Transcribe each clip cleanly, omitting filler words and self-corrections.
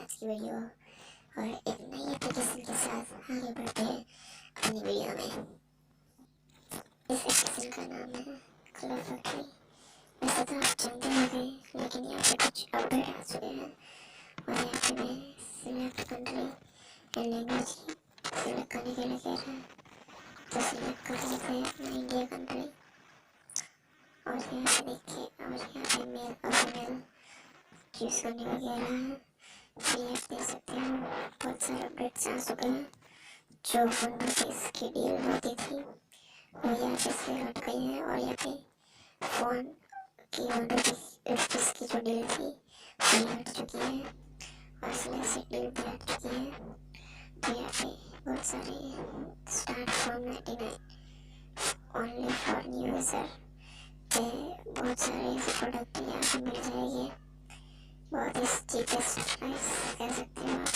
आज की वीडियो और एक नई एप्लीकेशन के साथ आगे बढ़ते हैं अपनी वीडियो में। इस एप्लीकेशन का नाम है flipkart। वैसे तो आप जानते होंगे, लेकिन यहाँ पे कुछ अपडेट आ चुके हैं और यहाँ पे मैं select country and language select करने के लिए कह रहा है, तो सिलेक्ट कर लेते हैं अपना इंडिया कंट्री। और यहाँ पे देखिए, और यहाँ पे मेल और फीमेल चूज करने को कह रहा है। फिर आप देख सकते हो बहुत सारे अपडेट्स आ चुके हैं। जो विंडोज की डील होती थी वो यहाँ पे से हट गई है और यहाँ पे फोन की विंडोज की जो डील थी वो हट चुकी है और सिलेक्ट डील भी हट चुकी है। तो यहाँ पे बहुत सारे start from 99 only for new user पे बहुत सारे ऐसे प्रोडक्ट यहाँ पे मिल जाएंगे। बहुत ही चीपेस्ट प्राइस कह सकते हो आप।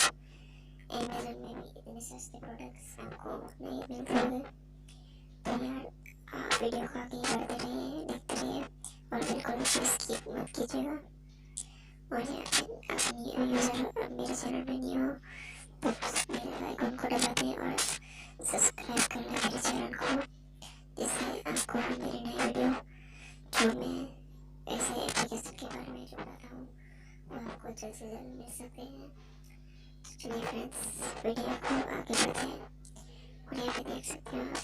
अमेज़न में भी इतने सस्ते प्रोडक्ट्स आपको नहीं मिलते होंगे। तो यार आप वीडियो को आगे बढ़ते रहिए, देखते रहिए और बिल्कुल भी स्किप मत कीजिएगा। और यहाँ पे अपनी यूज़र मेरे चैनल में न्यू हो तो मेरे आइकन को दबा दें और सब्सक्राइब कर लें मेरे चैनल को, जिससे आपको मेरी नई वीडियो जो मैं ऐसे एप्लीकेशन के बारे में जो बताता हूँ वो आपको जल्द से जल्द मिल सकते हैं। चलिए फ्रेंड्स, वीडियो को आगे बढ़ते हैं। और यहाँ पे देख सकते हो आप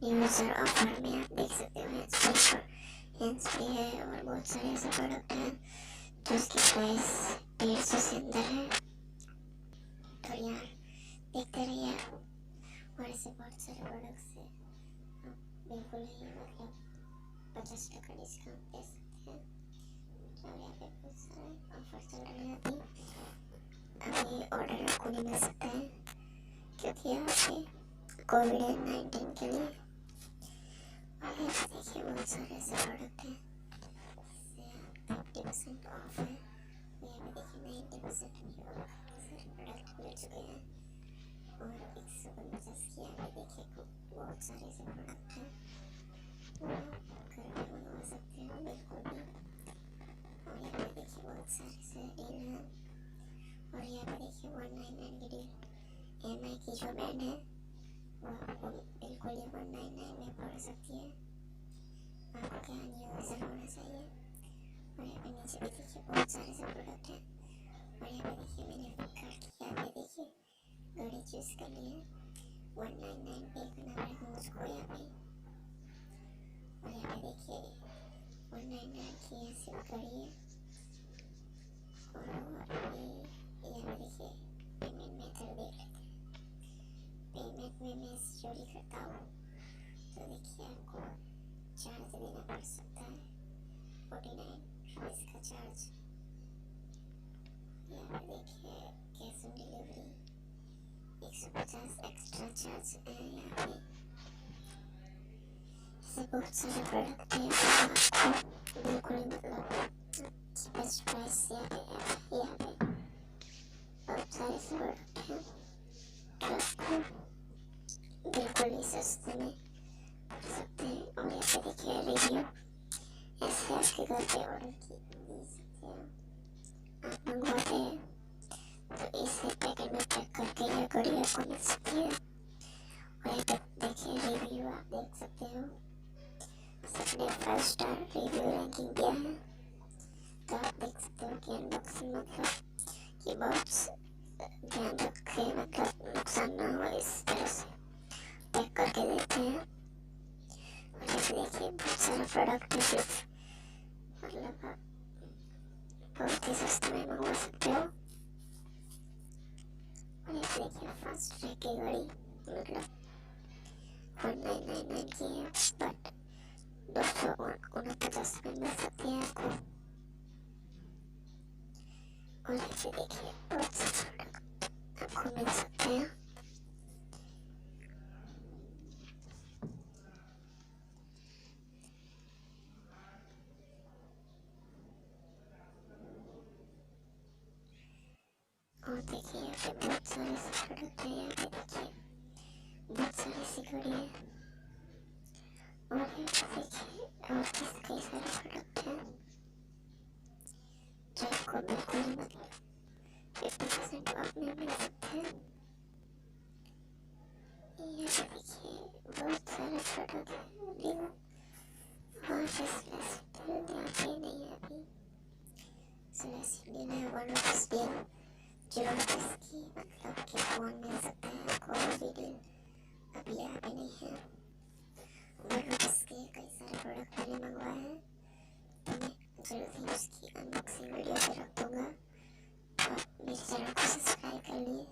यूज़र ऑफर में आप देख सकते हो हैंड्स फ्री है और बहुत सारे ऐसे प्रोडक्ट हैं जो उसकी प्राइस 150 से अंदर है। तो यार देखते रहिए और ऐसे बहुत सारे प्रोडक्ट्स हैं, आप बिल्कुल ही मतलब 50% डिस्काउंट दे सकते हैं। और यहाँ पे बहुत सारे ऑफर चल रहे हैं। अभी ऑर्डर आपको नहीं मिल सकता है क्योंकि यहाँ पे कोविड-19 के लिए। और यहाँ पे देखिए बहुत सारे ऐसे प्रोडक्ट हैं जिससे 50% ऑफ है। यहाँ पे देखिए 90% सारे प्रोडक्ट मिल चुके हैं और 150 की यहाँ पे देखिए बहुत सारे ऐसे प्रोडक्ट हैं घर पे मंगवा सकते हो बिल्कुल भी। और यहाँ पे देखिए बहुत सारे से डील हैं और यहाँ पे देखिए 199 की डील एमआई की जो बैंड है वो आपको बिल्कुल ही 199 में पड़ सकती है। आपको क्या न्यू यूज़र होना चाहिए। और यहाँ पे नीचे भी देखिए बहुत सारे से प्रोडक्ट हैं और यहाँ पे देखिए मैंने फ्लिपकार्ट की यहाँ पे देखिए घड़ी चूज़ कर ली है। 199 पे करना पड़ेगा मुझको यहाँ पे। और यहाँ पे देखिए 199 की ऐसी घड़ी है और यहाँ पे देखिए पेमेंट मेथड देख लेते हैं। पेमेंट में मैं चोरी करता हूँ तो देखिए आपको चार्ज देना पड़ सकता है 49 रुपीज़ का चार्ज। यहाँ पे देखिए cash on delivery 150 extra charge है। यहाँ पे ऐसे बहुत सारे प्रोडक्ट हैं आपको बिल्कुल ही मतलब बेस्ट प्राइस यहाँ पे बहुत सारे से प्रोडक्ट हैं जो आपको बिल्कुल ही सस्ते में पड़ सकते हैं। और यहाँ पे देखिए रिव्यू ऐसे आपके घर पे ऑर्डर की दे सकते हो। आप मंगवाते हैं तो इसे पैकेट में पैक करके यह घड़ी आपको मिल सकती है। और यहाँ पे देखिए रिव्यू आप देख सकते हो, सबने 5 स्टार रिव्यू रैंकिंग दिया है। तो आप देख सकते हो कि अनबॉक्सिंग मतलब कि बहुत ध्यान रखें, मतलब नुकसान ना हो इस तरह से पैक करके देते हैं। और जैसे देखिए बहुत सारा प्रोडक्ट है, सिर्फ मतलब आप बहुत ही सस्ते में मंगवा सकते हो। और ये देखिए फास्ट ट्रैक की घड़ी मतलब 1999 की है बट 249 में मिल सकती है आपको। और ऐसे देखिए बहुत से प्रोडक्ट आपको मिल सकते हैं। और देखिए यहाँ पे बहुत सारे से प्रोडक्ट हैं। यहाँ पे देखिए बहुत सारी सी घड़ी है और यहाँ पे देखिए और कई सारे प्रोडक्ट हैं जो आपको बिल्कुल ही मतलब 50% ऐसी डील है 1 रुपीज़ डील, 0 रुपीज़ की मतलब कि फ़ोन मिल सकता है आपको, वो भी डील अभी यहाँ पे नहीं है। 1 रुपीज़ के कई सारे प्रोडक्ट मैंने मंगवाए हैं, तो मैं जल्द ही उसकी अनबॉक्सिंग वीडियो पे रख दूँगा। और मेरे चैनल को सब्सक्राइब कर लिए।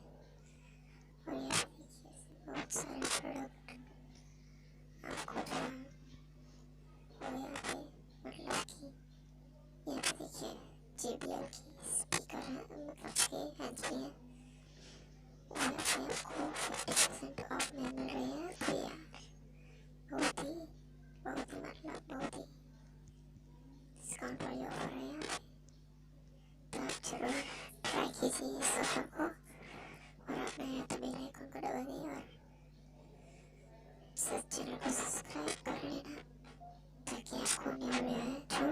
और यहाँ पे देखिए बहुत सारे प्रोडक्ट आपको जो वो यहाँ पे मतलब कि यहाँ पे देखिए JBL की स्पीकर है, मतलब कि हैंड्स फ्री है, और यहाँ पे आपको 50% ऑफ में मिल रही है। तो यार बहुत ही बहुत ही डिस्काउंट वाली ऑफर है यहाँ पे, तो आप जरूर ट्राई कीजिए इस ऑफर को। और आप नए हैं तो बेल आइकन को दबाइए और चैनल को सब्सक्राइब कर लेना ताकि आपको न्यू वीडियो है जो